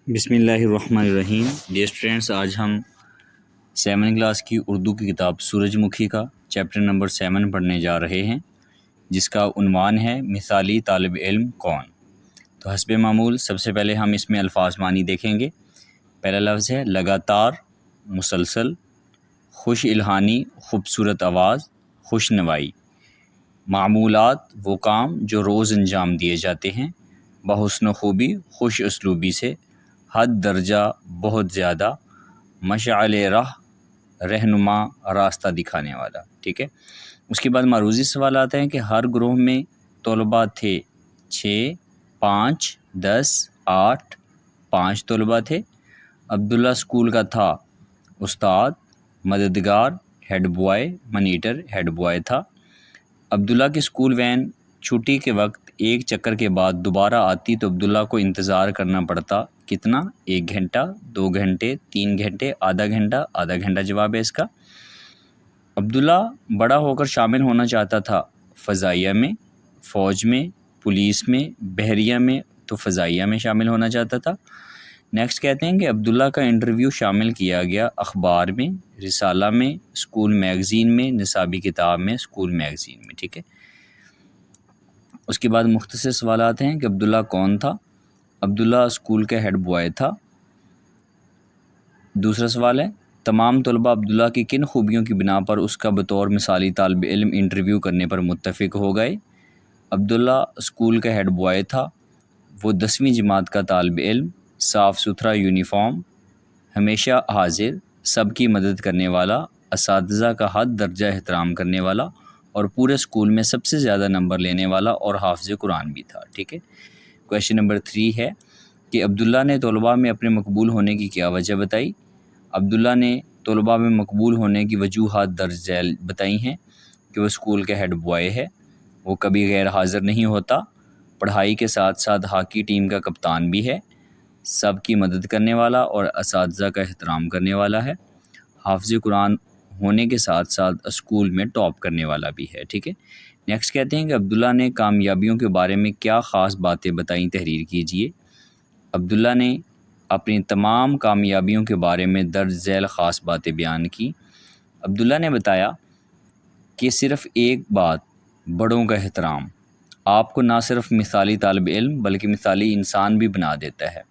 بسم اللہ الرحمن الرحیم۔ ڈیئر اسٹوڈینٹس، آج ہم 7 کلاس کی اردو کی کتاب سورج مکھی کا چیپٹر نمبر 7 پڑھنے جا رہے ہیں، جس کا عنوان ہے مثالی طالب علم کون۔ تو حسب معمول سب سے پہلے ہم اس میں الفاظ معنی دیکھیں گے۔ پہلا لفظ ہے لگاتار، مسلسل، خوش الہانی، خوبصورت آواز، خوش نوائی۔ معمولات وہ کام جو روز انجام دیے جاتے ہیں، بحسن و خوبی، خوش اسلوبی سے، حد درجہ، بہت زیادہ، مشعل راہ، رہنما، راستہ دکھانے والا۔ ٹھیک ہے، اس کے بعد معروضی سوال آتا ہے کہ ہر گروہ میں طلباء تھے 6، 5، 10، 8، 5 طلباء تھے۔ عبداللہ اسکول کا تھا استاد، مددگار، head boy, monitor, head boy تھا۔ عبداللہ کی اسکول وین چھٹی کے وقت ایک چکر کے بعد دوبارہ آتی تو عبداللہ کو انتظار کرنا پڑتا کتنا؟ 1 گھنٹہ، 2 گھنٹے، 3 گھنٹے، آدھا گھنٹہ۔ آدھا گھنٹہ جواب ہے اس کا۔ عبداللہ بڑا ہو کر شامل ہونا چاہتا تھا فضائیہ میں، فوج میں، پولیس میں، بحریہ میں، تو فضائیہ میں شامل ہونا چاہتا تھا۔ نیکسٹ کہتے ہیں کہ عبداللہ کا انٹرویو شامل کیا گیا اخبار میں، رسالہ میں، اسکول میگزین میں، نصابی کتاب میں، اسکول میگزین میں۔ ٹھیک ہے، اس کے بعد مختصر سوالات ہیں کہ عبداللہ کون تھا؟ عبداللہ اسکول کا ہیڈ بوائے تھا۔ دوسرا سوال ہے تمام طلباء عبداللہ کی کن خوبیوں کی بنا پر اس کا بطور مثالی طالب علم انٹرویو کرنے پر متفق ہو گئے؟ عبداللہ اسکول کا ہیڈ بوائے تھا، وہ 10ویں جماعت کا طالب علم، صاف ستھرا یونیفارم، ہمیشہ حاضر، سب کی مدد کرنے والا، اساتذہ کا حد درجہ احترام کرنے والا، اور پورے اسکول میں سب سے زیادہ نمبر لینے والا اور حافظ قرآن بھی تھا۔ ٹھیک ہے، کویشچن نمبر 3 ہے کہ عبداللہ نے طلباء میں اپنے مقبول ہونے کی کیا وجہ بتائی؟ عبداللہ نے طلباء میں مقبول ہونے کی وجوہات درج ذیل بتائی ہیں کہ وہ اسکول کا ہیڈ بوائے ہے، وہ کبھی غیر حاضر نہیں ہوتا، پڑھائی کے ساتھ ساتھ ہاکی ٹیم کا کپتان بھی ہے، سب کی مدد کرنے والا اور اساتذہ کا احترام کرنے والا ہے، حافظ قرآن ہونے کے ساتھ ساتھ اسکول میں ٹاپ کرنے والا بھی ہے۔ ٹھیک ہے، نیکسٹ کہتے ہیں کہ عبداللہ نے کامیابیوں کے بارے میں کیا خاص باتیں بتائیں، تحریر کیجیے۔ عبداللہ نے اپنی تمام کامیابیوں کے بارے میں درج ذیل خاص باتیں بیان کی۔ عبداللہ نے بتایا کہ صرف ایک بات، بڑوں کا احترام، آپ کو نہ صرف مثالی طالب علم بلکہ مثالی انسان بھی بنا دیتا ہے۔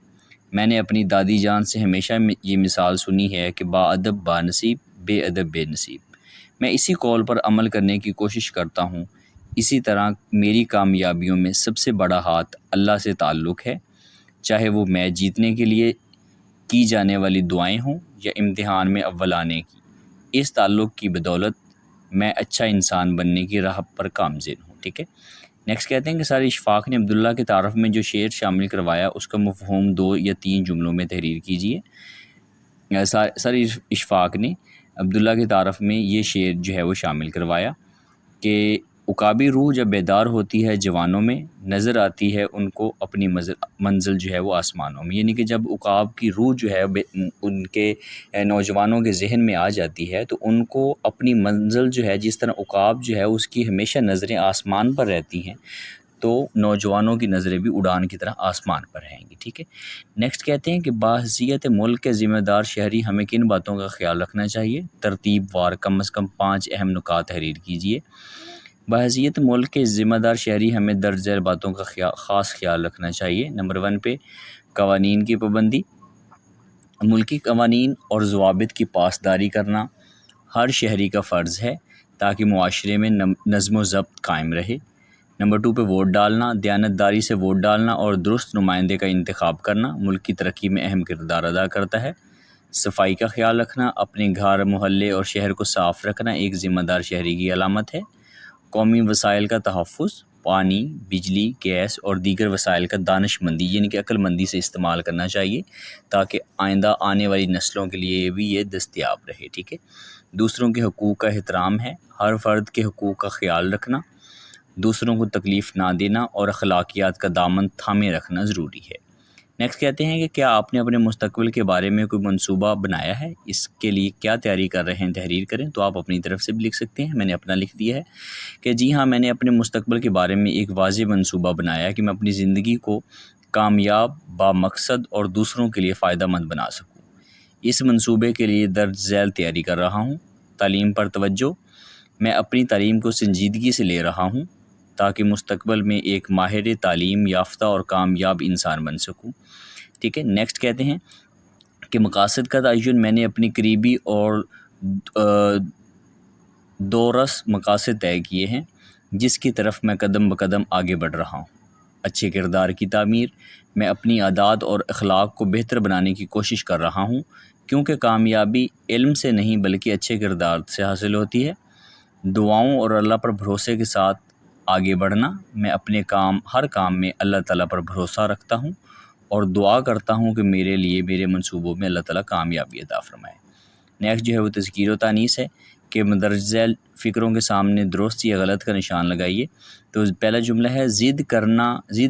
میں نے اپنی دادی جان سے ہمیشہ یہ مثال سنی ہے کہ با ادب با نصیب، بے ادب بے نصیب۔ میں اسی قول پر عمل کرنے کی کوشش کرتا ہوں۔ اسی طرح میری کامیابیوں میں سب سے بڑا ہاتھ اللہ سے تعلق ہے، چاہے وہ میچ جیتنے کے لیے کی جانے والی دعائیں ہوں یا امتحان میں اول آنے کی۔ اس تعلق کی بدولت میں اچھا انسان بننے کی راہ پر گامزن ہوں۔ ٹھیک ہے، نیکسٹ کہتے ہیں کہ سر اشفاق نے عبداللہ کی تعارف میں جو شعر شامل کروایا اس کا مفہوم 2 یا 3 جملوں میں تحریر کیجیے۔ سر اشفاق نے عبداللہ کی تعارف میں یہ شعر جو ہے وہ شامل کروایا کہ عقابی روح جب بیدار ہوتی ہے جوانوں میں، نظر آتی ہے ان کو اپنی منزل جو ہے وہ آسمانوں میں۔ یعنی کہ جب عقاب کی روح جو ہے ان کے نوجوانوں کے ذہن میں آ جاتی ہے تو ان کو اپنی منزل جو ہے، جس طرح عقاب جو ہے اس کی ہمیشہ نظریں آسمان پر رہتی ہیں، تو نوجوانوں کی نظریں بھی اڑان کی طرح آسمان پر رہیں گی۔ ٹھیک ہے، نیکسٹ کہتے ہیں کہ باحثیت ملک کے ذمہ دار شہری ہمیں کن باتوں کا خیال رکھنا چاہیے؟ ترتیب وار کم از کم 5 اہم نکات تحریر کیجیے۔ باحثیت ملک کے ذمہ دار شہری ہمیں درج ذیل باتوں کا خاص خیال رکھنا چاہیے۔ نمبر 1 پہ قوانین کی پابندی، ملکی قوانین اور ضوابط کی پاسداری کرنا ہر شہری کا فرض ہے تاکہ معاشرے میں نظم و ضبط قائم رہے۔ نمبر 2 پہ ووٹ ڈالنا، دیانتداری سے ووٹ ڈالنا اور درست نمائندے کا انتخاب کرنا ملک کی ترقی میں اہم کردار ادا کرتا ہے۔ صفائی کا خیال رکھنا، اپنے گھر، محلے اور شہر کو صاف رکھنا ایک ذمہ دار شہری کی علامت ہے۔ قومی وسائل کا تحفظ، پانی، بجلی، گیس اور دیگر وسائل کا دانش مندی یعنی کہ عقل مندی سے استعمال کرنا چاہیے تاکہ آئندہ آنے والی نسلوں کے لیے بھی یہ دستیاب رہے۔ ٹھیک ہے، دوسروں کے حقوق کا احترام ہے، ہر فرد کے حقوق کا خیال رکھنا، دوسروں کو تکلیف نہ دینا اور اخلاقیات کا دامن تھامے رکھنا ضروری ہے۔ نیکسٹ کہتے ہیں کہ کیا آپ نے اپنے مستقبل کے بارے میں کوئی منصوبہ بنایا ہے؟ اس کے لیے کیا تیاری کر رہے ہیں، تحریر کریں۔ تو آپ اپنی طرف سے بھی لکھ سکتے ہیں، میں نے اپنا لکھ دیا ہے کہ جی ہاں، میں نے اپنے مستقبل کے بارے میں ایک واضح منصوبہ بنایا ہے کہ میں اپنی زندگی کو کامیاب، بامقصد اور دوسروں کے لیے فائدہ مند بنا سکوں۔ اس منصوبے کے لیے درج ذیل تیاری کر رہا ہوں۔ تعلیم پر توجہ: میں اپنی تعلیم کو سنجیدگی سے لے رہا ہوں تاکہ مستقبل میں ایک ماہر تعلیم یافتہ اور کامیاب انسان بن سکوں۔ ٹھیک ہے، نیکسٹ کہتے ہیں کہ مقاصد کا تعین: میں نے اپنی قریبی اور دورس مقاصد طے کیے ہیں جس کی طرف میں قدم بقدم آگے بڑھ رہا ہوں۔ اچھے کردار کی تعمیر: میں اپنی عادات اور اخلاق کو بہتر بنانے کی کوشش کر رہا ہوں کیونکہ کامیابی علم سے نہیں بلکہ اچھے کردار سے حاصل ہوتی ہے۔ دعاؤں اور اللہ پر بھروسے کے ساتھ آگے بڑھنا: میں اپنے ہر کام میں اللہ تعالیٰ پر بھروسہ رکھتا ہوں اور دعا کرتا ہوں کہ میرے لیے میرے منصوبوں میں اللہ تعالیٰ کامیابی عطا فرمائے۔ نیکسٹ جو ہے وہ تذکیر و تانیث ہے کہ مندرجہ ذیل فکروں کے سامنے درست یا غلط کا نشان لگائیے۔ تو پہلا جملہ ہے ضد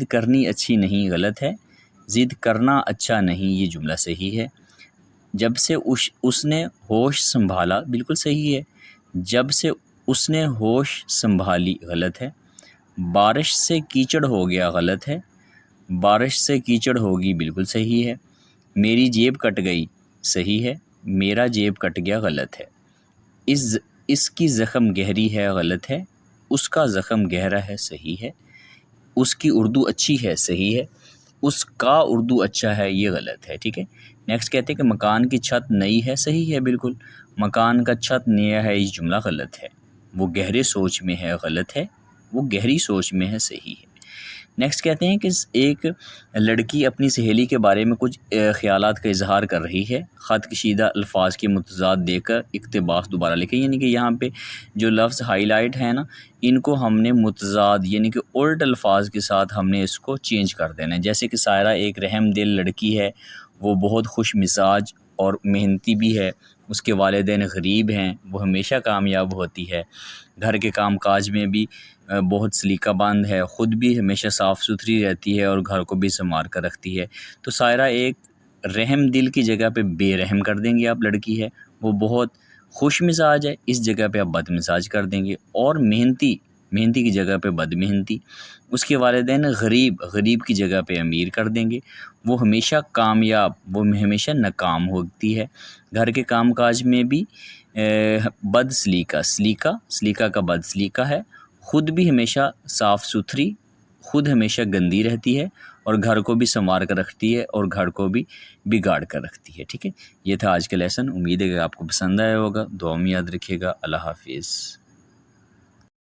کرنی اچھی نہیں، غلط ہے۔ ضد کرنا اچھا نہیں، یہ جملہ صحیح ہے۔ جب سے اس نے ہوش سنبھالا، بالکل صحیح ہے۔ جب سے اس نے ہوش سنبھالی، غلط ہے۔ بارش سے کیچڑ ہو گیا، غلط ہے۔ بارش سے کیچڑ ہوگی، بالکل صحیح ہے۔ میری جیب کٹ گئی، صحیح ہے۔ میرا جیب کٹ گیا، غلط ہے۔ اس کی زخم گہری ہے، غلط ہے۔ اس کا زخم گہرا ہے، صحیح ہے۔ اس کی اردو اچھی ہے، صحیح ہے۔ اس کا اردو اچھا ہے، یہ غلط ہے۔ ٹھیک ہے، نیکسٹ کہتے ہیں کہ مکان کی چھت نئی ہے، صحیح ہے، بالکل۔ مکان کا چھت نیا ہے، یہ جملہ غلط ہے۔ وہ گہرے سوچ میں ہے، غلط ہے۔ وہ گہری سوچ میں ہے، صحیح ہے۔ نیکسٹ کہتے ہیں کہ ایک لڑکی اپنی سہیلی کے بارے میں کچھ خیالات کا اظہار کر رہی ہے۔ خط کشیدہ الفاظ کے متضاد دے کر اقتباس دوبارہ لکھیں، یعنی کہ یہاں پہ جو لفظ ہائی لائٹ ہے نا، ان کو ہم نے متضاد یعنی کہ الٹ الفاظ کے ساتھ ہم نے اس کو چینج کر دینا ہے۔ جیسے کہ سائرہ ایک رحم دل لڑکی ہے، وہ بہت خوش مزاج اور محنتی بھی ہے، اس کے والدین غریب ہیں، وہ ہمیشہ کامیاب ہوتی ہے، گھر کے کام کاج میں بھی بہت سلیقہ بند ہے، خود بھی ہمیشہ صاف ستھری رہتی ہے اور گھر کو بھی سنوار کر رکھتی ہے۔ تو سائرہ ایک رحم دل کی جگہ پہ بے رحم کر دیں گے آپ، لڑکی ہے وہ بہت خوش مزاج ہے، اس جگہ پہ آپ بد مزاج کر دیں گے، اور محنتی کی جگہ پہ بد محنتی۔ اس کے والدین غریب کی جگہ پہ امیر کر دیں گے۔ وہ ہمیشہ کامیاب، وہ ہمیشہ ناکام ہوتی ہے۔ گھر کے کام کاج میں بھی بد سلیقہ کا بد سلیقہ ہے، خود بھی ہمیشہ صاف ستھری، خود ہمیشہ گندی رہتی ہے اور گھر کو بھی سنوار کر رکھتی ہے اور گھر کو بھی بگاڑ کر رکھتی ہے۔ ٹھیک ہے، یہ تھا آج کا لیسن۔ امید ہے کہ آپ کو پسند آیا ہوگا۔ دعا میں یاد رکھیے گا۔ اللہ حافظ۔